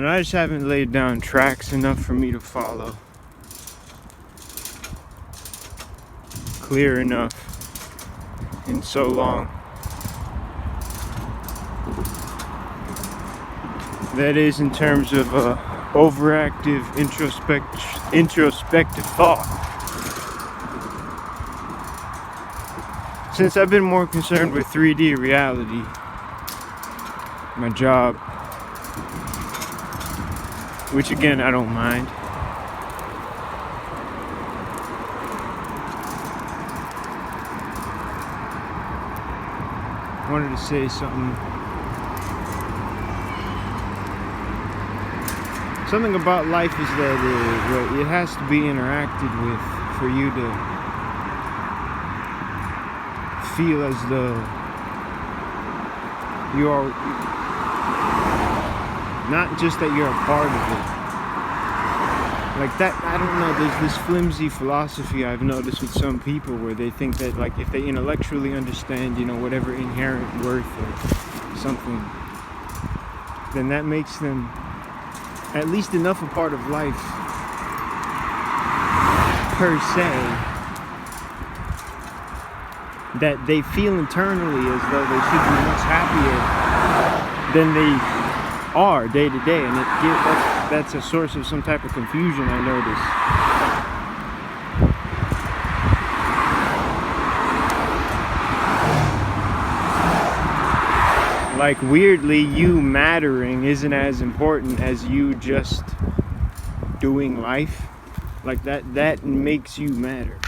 And I just haven't laid down tracks enough for me to follow. Clear enough in so long. That is in terms of overactive introspective thought. Since I've been more concerned with 3D reality, my job, which again I don't mind. I wanted to say something about life is that it has to be interacted with for you to feel as though you are, not just that you're a part of it. Like that, I don't know, there's this flimsy philosophy I've noticed with some people where they think that like if they intellectually understand, you know, whatever inherent worth or something, then that makes them at least enough a part of life per se that they feel internally as though they should be much happier than they are day to day, and that's a source of some type of confusion, I notice. Like weirdly, you mattering isn't as important as you just doing life. Like that makes you matter.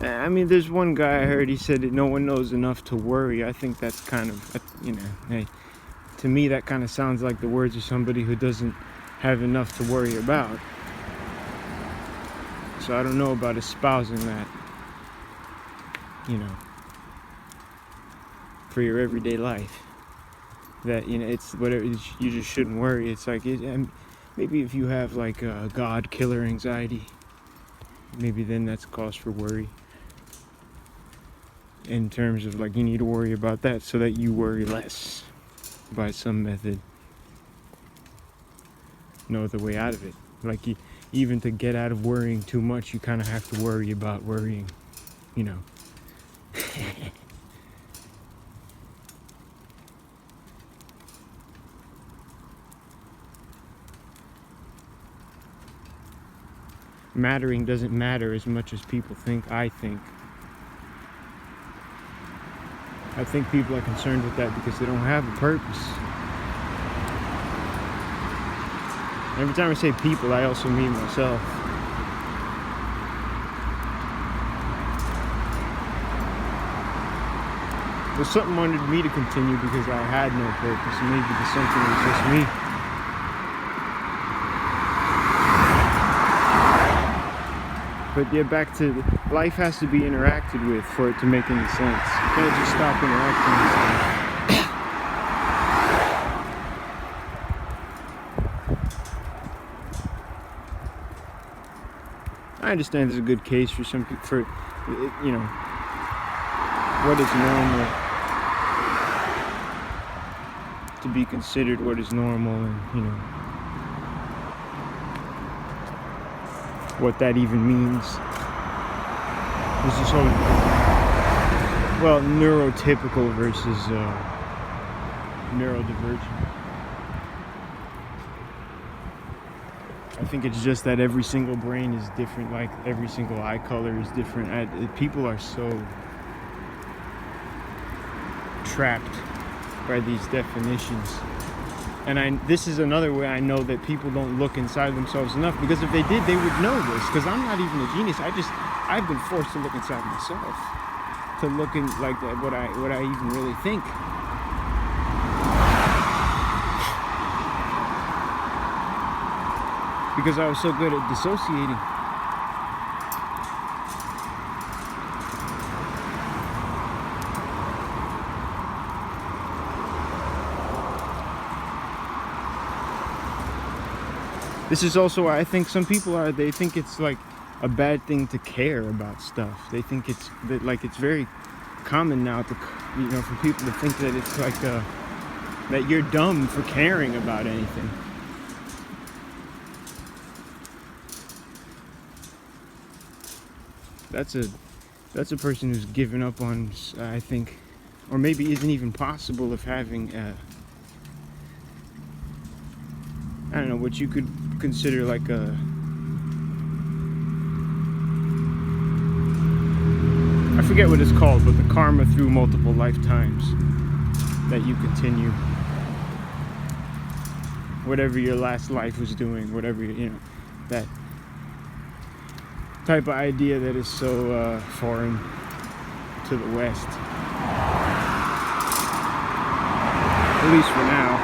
I mean, there's one guy I heard, he said that no one knows enough to worry. I think that's kind of, you know, hey, to me that kind of sounds like the words of somebody who doesn't have enough to worry about. So I don't know about espousing that, you know, for your everyday life. That, you know, it's whatever, you just shouldn't worry. It's like, maybe if you have like God killer anxiety, maybe then that's cause for worry. In terms of like, you need to worry about that so that you worry less by some method. No other way out of it. Like, even to get out of worrying too much, you kind of have to worry about worrying, you know. Mattering doesn't matter as much as people think. I think people are concerned with that because they don't have a purpose. Every time I say people, I also mean myself. Well, something wanted me to continue because I had no purpose. Maybe the something was just me. But yeah, back to life has to be interacted with for it to make any sense. You can't just stop interacting with stuff. I understand there's a good case for some people, for, you know, what is normal, to be considered what is normal, and, you know, what that even means. This is sort of, well, neurotypical versus neurodivergent. I think it's just that every single brain is different, like every single eye color is different. People are so trapped by these definitions. And this is another way I know that people don't look inside themselves enough, because if they did, they would know this. Because I'm not even a genius. I've been forced to look inside myself, to look in like that, what I even really think. Because I was so good at dissociating. This is also why I think some people they think it's like a bad thing to care about stuff. They think it's very common now to, for people to think that it's like that you're dumb for caring about anything. That's a person who's given up on, I think, or maybe isn't even possible of having I don't know, what you could consider like I forget what it's called, but the karma through multiple lifetimes that you continue. Whatever your last life was doing, whatever, that type of idea that is so foreign to the West. At least for now.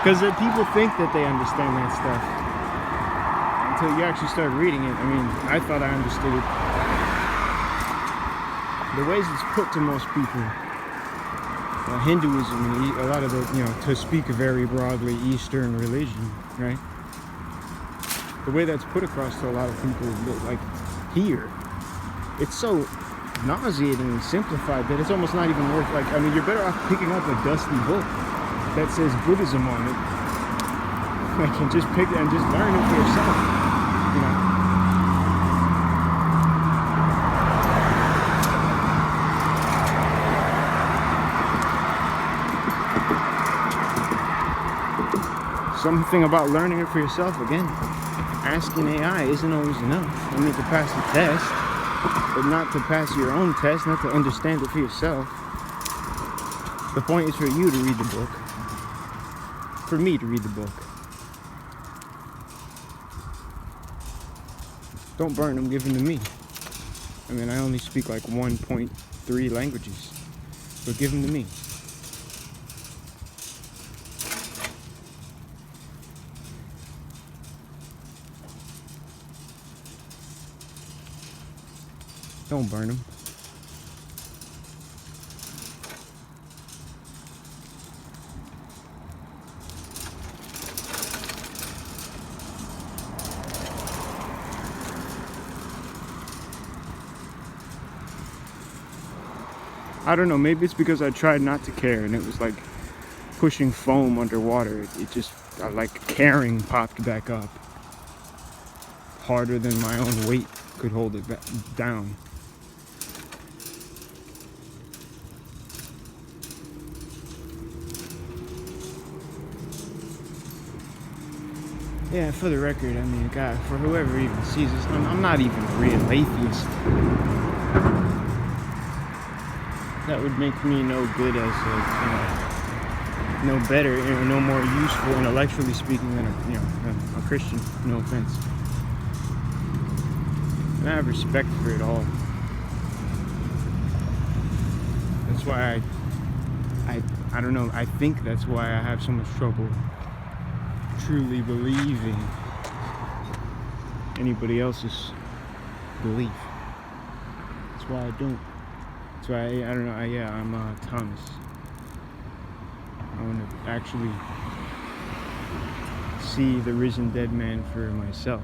Because people think that they understand that stuff until you actually start reading it. I mean, I thought I understood it. The ways it's put to most people, Hinduism and a lot of the, to speak very broadly, Eastern religion, right? The way that's put across to a lot of people, like here, it's so nauseating and simplified that it's almost not even worth, you're better off picking up a dusty book that says Buddhism on it. And just pick it and just learn it for yourself, Something about learning it for yourself, again, asking AI isn't always enough. I mean, to pass the test, but not to pass your own test, not to understand it for yourself. The point is for you to read the book. For me to read the book. Don't burn them, give them to me. I mean, I only speak like 1.3 languages, but give them to me. Don't burn them. I don't know, maybe it's because I tried not to care and it was like pushing foam underwater. It just, like caring popped back up. Harder than my own weight could hold it down. Yeah, for the record, I mean, God, for whoever even sees this, I'm not even a real atheist. That would make me no good as no better, no more useful intellectually speaking than a Christian. No offense. And I have respect for it all. That's why I don't know. I think that's why I have so much trouble truly believing anybody else's belief. That's why I don't. That's why I don't know. I'm Thomas. I want to actually see the risen dead man for myself.